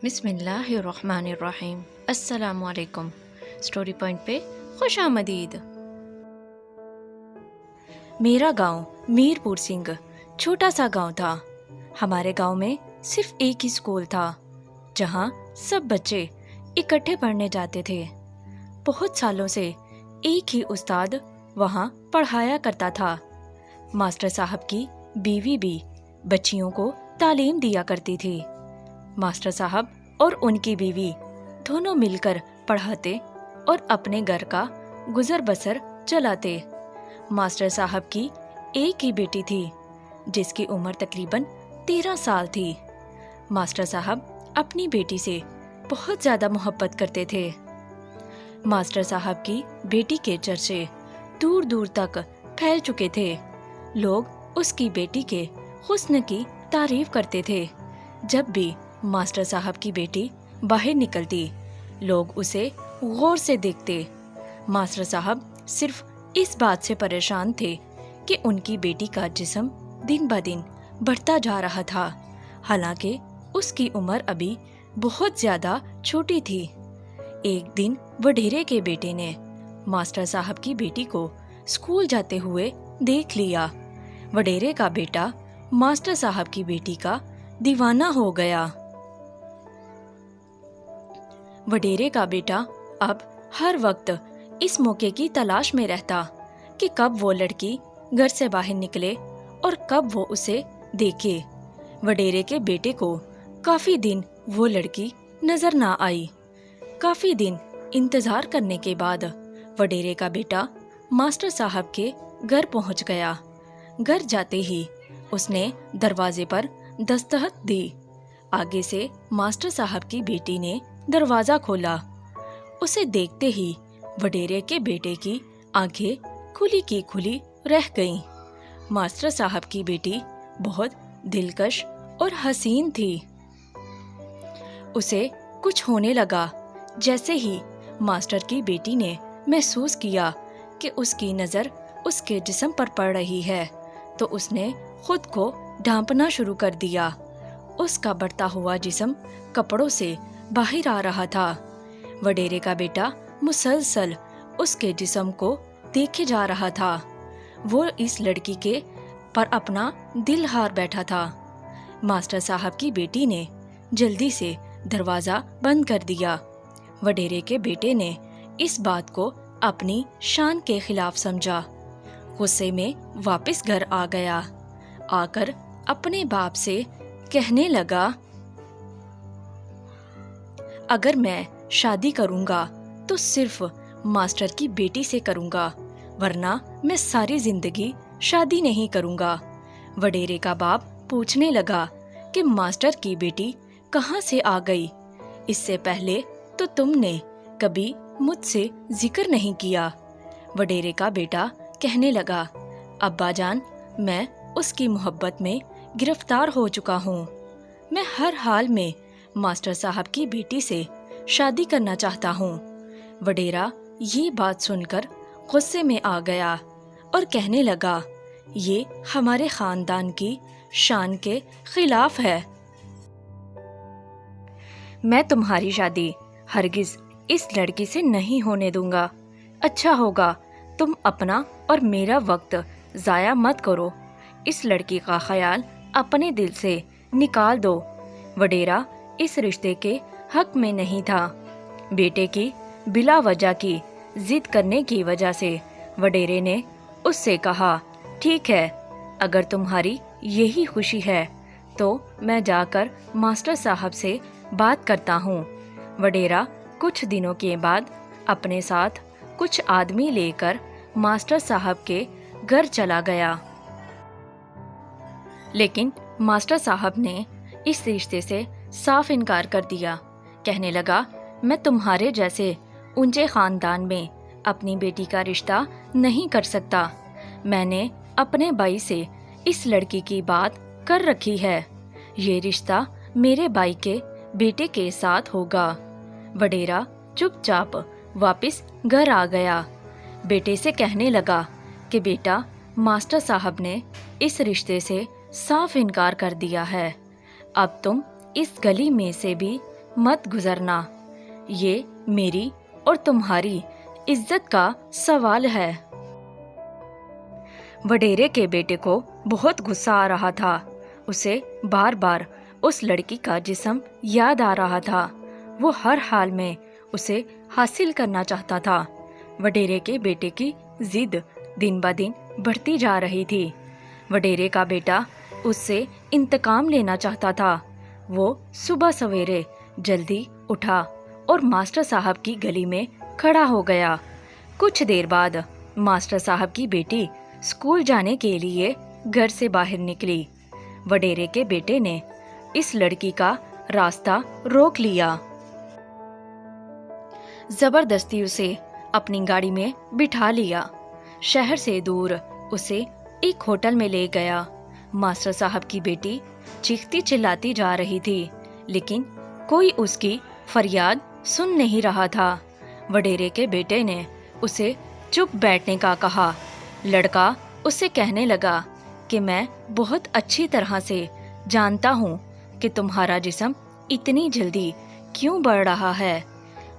بسم اللہ الرحمن الرحیم۔ السلام علیکم۔ سٹوری پوائنٹ پہ خوش آمدید۔ میرا گاؤں میر پور سنگھ چھوٹا سا گاؤں تھا۔ ہمارے گاؤں میں صرف ایک ہی اسکول تھا جہاں سب بچے اکٹھے پڑھنے جاتے تھے۔ بہت سالوں سے ایک ہی استاد وہاں پڑھایا کرتا تھا۔ ماسٹر صاحب کی بیوی بھی بچیوں کو تعلیم دیا کرتی تھی۔ ماسٹر صاحب اور ان کی بیوی دونوں مل کر پڑھاتے اور اپنے گھر کا گزر بسر چلاتے۔ ماسٹر صاحب کی ایک ہی بیٹی تھی جس کی عمر تقریباً 13 سال تھی۔ ماسٹر صاحب اپنی بیٹی سے بہت زیادہ محبت کرتے تھے۔ ماسٹر صاحب کی بیٹی کے چرچے دور دور تک پھیل چکے تھے۔ لوگ اس کی بیٹی کے حسن کی تعریف کرتے تھے۔ جب بھی ماسٹر صاحب کی بیٹی باہر نکلتی لوگ اسے غور سے دیکھتے۔ ماسٹر صاحب صرف اس بات سے پریشان تھے کہ ان کی بیٹی کا جسم دن بہ دن بڑھتا جا رہا تھا، حالانکہ اس کی عمر ابھی بہت زیادہ چھوٹی تھی۔ ایک دن وڈیرے کے بیٹے نے ماسٹر صاحب کی بیٹی کو اسکول جاتے ہوئے دیکھ لیا۔ وڈیرے کا بیٹا ماسٹر صاحب کی بیٹی کا دیوانہ ہو گیا۔ وڈیرے کا بیٹا اب ہر وقت اس موقع کی تلاش میں رہتا کہ کب وہ لڑکی گھر سے باہر نکلے اور کب وہ اسے دیکھے۔ وڈیرے کے بیٹے کو کافی دن وہ لڑکی نظر نہ آئی۔ کافی دن انتظار کرنے کے بعد وڈیرے کا بیٹا ماسٹر صاحب کے گھر پہنچ گیا۔ گھر جاتے ہی اس نے دروازے پر دستک دی۔ آگے سے ماسٹر صاحب کی بیٹی نے دروازہ کھولا۔ اسے دیکھتے ہی وڈیرے کے بیٹے کی آنکھیں کھلی کی کھلی رہ گئیں۔ ماسٹر صاحب کی بیٹی بہت دلکش اور حسین تھی۔ اسے کچھ ہونے لگا۔ جیسے ہی ماسٹر کی بیٹی نے محسوس کیا کہ اس کی نظر اس کے جسم پر پڑ رہی ہے تو اس نے خود کو ڈھانپنا شروع کر دیا۔ اس کا بڑھتا ہوا جسم کپڑوں سے باہر آ رہا تھا۔ وڈیرے کا بیٹا مسلسل اس کے جسم کو دیکھے جا رہا تھا۔ وہ اس لڑکی کے پر اپنا دل ہار بیٹھا تھا۔ ماسٹر صاحب کی بیٹی نے جلدی سے دروازہ بند کر دیا۔ وڈیرے کے بیٹے نے اس بات کو اپنی شان کے خلاف سمجھا۔ غصے میں واپس گھر آ گیا۔ آ کر اپنے باپ سے کہنے لگا، اگر میں شادی کروں گا تو صرف ماسٹر کی بیٹی سے کروں گا، ورنہ میں ساری زندگی شادی نہیں کروں گا۔ وڈیرے کا باپ پوچھنے لگا کہ ماسٹر کی بیٹی کہاں سے آ گئی؟ اس سے پہلے تو تم نے کبھی مجھ سے ذکر نہیں کیا۔ وڈیرے کا بیٹا کہنے لگا، ابا جان، میں اس کی محبت میں گرفتار ہو چکا ہوں۔ میں ہر حال میں ماسٹر صاحب کی بیٹی سے شادی کرنا چاہتا ہوں۔ وڈیرا یہ بات سن کر غصے میں آ گیا اور کہنے لگا، یہ ہمارے خاندان کی شان کے خلاف ہے۔ میں تمہاری شادی ہرگز اس لڑکی سے نہیں ہونے دوں گا۔ اچھا ہوگا تم اپنا اور میرا وقت ضائع مت کرو۔ اس لڑکی کا خیال اپنے دل سے نکال دو۔ وڈیرا اس رشتے کے حق میں نہیں تھا۔ بیٹے کی بلا وجہ کی ضد کرنے کی وجہ سے وڈیرے نے اس سے کہا، ٹھیک ہے، اگر تمہاری یہی خوشی ہے تو میں جا کر ماسٹر صاحب سے بات کرتا ہوں۔ وڈیرا کچھ دنوں کے بعد اپنے ساتھ کچھ آدمی لے کر ماسٹر صاحب کے گھر چلا گیا۔ لیکن ماسٹر صاحب نے اس رشتے سے صاف انکار کر دیا۔ کہنے لگا، میں تمہارے جیسے اونچے خاندان میں اپنی بیٹی کا رشتہ نہیں کر سکتا۔ میں نے اپنے بھائی سے اس لڑکی کی بات کر رکھی ہے۔ یہ رشتہ میرے بھائی کے بیٹے کے ساتھ ہوگا۔ وڈیرا چپ چاپ واپس گھر آ گیا۔ بیٹے سے کہنے لگا کہ بیٹا، ماسٹر صاحب نے اس رشتے سے صاف انکار کر دیا ہے۔ اب تم اس گلی میں سے بھی मत गुजरना, ये मेरी और तुम्हारी इज्जत का सवाल है। वडेरे के बेटे को बहुत गुस्सा आ रहा था। उसे बार बार उस लड़की का जिस्म याद आ रहा था। वो हर हाल में उसे हासिल करना चाहता था। वडेरे के बेटे की जिद दिन ब दिन बढ़ती जा रही थी। वडेरे का बेटा उससे इंतकाम लेना चाहता था। वो सुबह सवेरे जल्दी उठा और मास्टर साहब की गली में खड़ा हो गया। कुछ देर बाद मास्टर साहब की बेटी स्कूल जाने के लिए घर से बाहर निकली। वडेरे के बेटे ने इस लड़की का रास्ता रोक लिया। जबरदस्ती उसे अपनी गाड़ी में बिठा लिया। शहर से दूर उसे एक होटल में ले गया। मास्टर साहब की बेटी चीखती चिल्लाती जा रही थी, लेकिन कोई उसकी फरियाद सुन नहीं रहा था। वडेरे के बेटे ने उसे चुप बैठने का कहा। लड़का उससे कहने लगा कि मैं बहुत अच्छी तरह से जानता हूँ कि तुम्हारा जिस्म इतनी जल्दी क्यों बढ़ रहा है।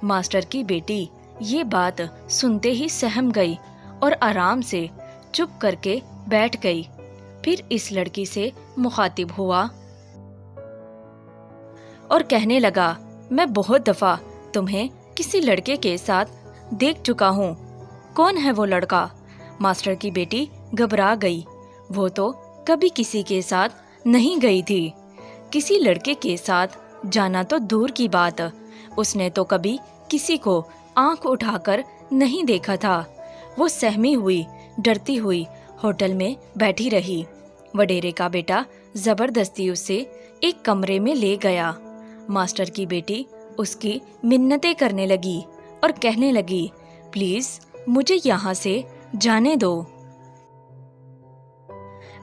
मास्टर की बेटी ये बात सुनते ही सहम गई और आराम से चुप करके बैठ गई। फिर इस लड़की से मुखातिब हुआ और कहने लगा, मैं बहुत दफा तुम्हें किसी लड़के के साथ देख चुका हूँ। कौन है वो लड़का? मास्टर की बेटी घबरा गई। वो तो कभी किसी के साथ नहीं गई थी। किसी लड़के के साथ जाना तो दूर की बात, उसने तो कभी किसी को आंख उठाकर नहीं देखा था। वो सहमी हुई डरती हुई होटल में बैठी रही। वडेरे का बेटा जबरदस्ती उसे एक कमरे में ले गया। मास्टर की बेटी उसकी मिन्नतें करने लगी और कहने लगी, प्लीज मुझे यहाँ से जाने दो।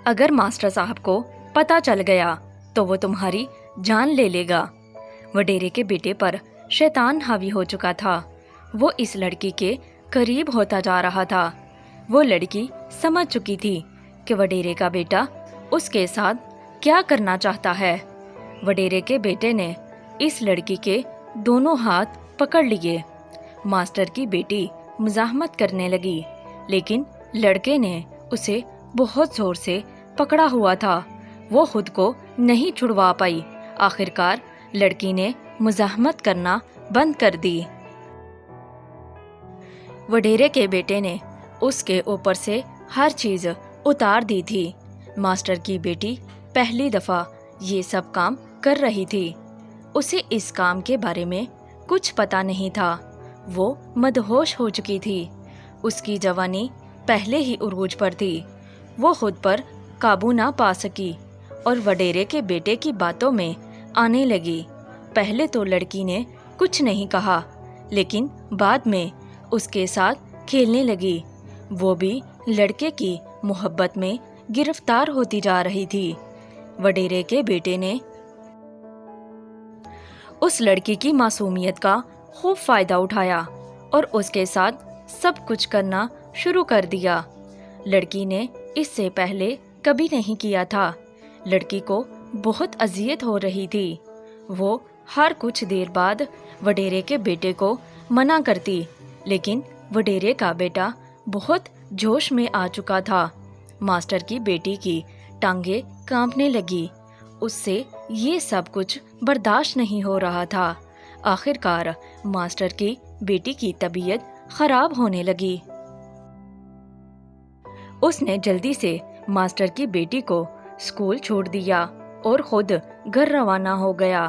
अगर मास्टर साहब को पता चल गया तो वो तुम्हारी जान ले लेगा। वडेरे के बेटे पर शैतान हावी हो चुका था। वो इस लड़की के करीब होता जा रहा था। वो लड़की समझ चुकी थी कि वडेरे का बेटा उसके साथ क्या करना चाहता है। वडेरे के बेटे ने इस लड़की के दोनों हाथ पकड़ लिए। मास्टर की बेटी मुजाहमत करने लगी, लेकिन लड़के ने उसे बहुत जोर से पकड़ा हुआ था। वो खुद को नहीं छुड़वा पाई। आखिरकार लड़की ने मुजाहमत करना बंद कर दी। वडेरे के बेटे ने उसके ऊपर से हर चीज उतार दी थी। मास्टर की बेटी पहली दफा ये सब काम कर रही थी। उसे इस काम के बारे में कुछ पता नहीं था। वो मदहोश हो चुकी थी। उसकी जवानी पहले ही उरूज पर थी। वो खुद पर काबू ना पा सकी और वडेरे के बेटे की बातों में आने लगी। पहले तो लड़की ने कुछ नहीं कहा, लेकिन बाद में उसके साथ खेलने लगी। वो भी लड़के की मोहब्बत में गिरफ्तार होती जा रही थी। वडेरे के बेटे ने उस लड़की की मासूमियत का खूब फायदा उठाया और उसके साथ सब कुछ करना शुरू कर दिया। लड़की ने इससे पहले कभी नहीं किया था। लड़की को बहुत अजियत हो रही थी। वो हर कुछ देर बाद वडेरे के बेटे को मना करती, लेकिन वडेरे का बेटा बहुत जोश में आ चुका था। मास्टर की बेटी की टांगे कांपने लगी। उससे ये सब कुछ बर्दाश्त नहीं हो रहा था। आखिरकार मास्टर की बेटी की तबीयत खराब होने लगी। उसने जल्दी से मास्टर की बेटी को स्कूल छोड़ दिया और खुद घर रवाना हो गया।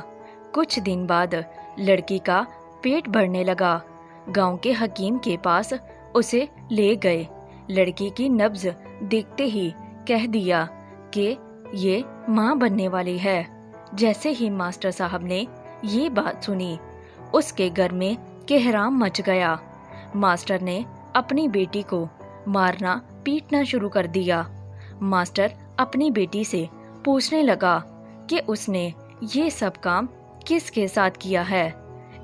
कुछ दिन बाद लड़की का पेट बढ़ने लगा। गांव के हकीम के पास उसे ले गए। लड़की की नब्ज देखते ही कह दिया कि ये माँ बनने वाली है। जैसे ही मास्टर साहब ने ये बात सुनी, उसके घर में कहराम मच गया। मास्टर ने अपनी बेटी को मारना पीटना शुरू कर दिया। मास्टर अपनी बेटी से पूछने लगा कि उसने ये सब काम किसके साथ किया है,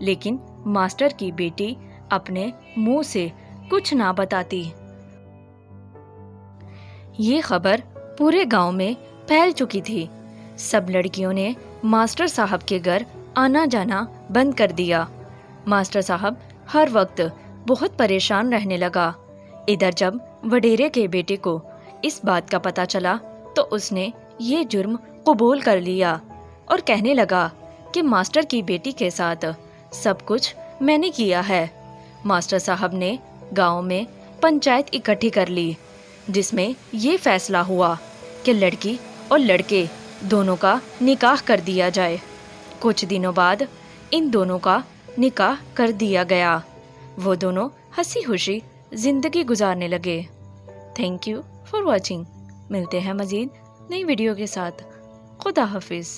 लेकिन मास्टर की बेटी अपने मुंह से कुछ ना बताती। ये खबर पूरे गांव में फैल चुकी थी। सब लड़कियों ने मास्टर साहब के घर आना जाना बंद कर दिया। मास्टर साहब हर वक्त बहुत परेशान रहने लगा। इधर जब वडेरे के बेटे को इस बात का पता चला तो उसने ये जुर्म कबूल कर लिया और कहने लगा कि मास्टर की बेटी के साथ सब कुछ मैंने किया है। मास्टर साहब ने गांव में पंचायत इकट्ठी कर ली, जिसमें ये फैसला हुआ कि लड़की और लड़के दोनों का निकाह कर दिया जाए। कुछ दिनों बाद इन दोनों का निकाह कर दिया गया। वो दोनों हंसी खुशी ज़िंदगी गुजारने लगे। Thank you for watching. मिलते हैं मज़ीद नई वीडियो के साथ। खुदा हाफिज़।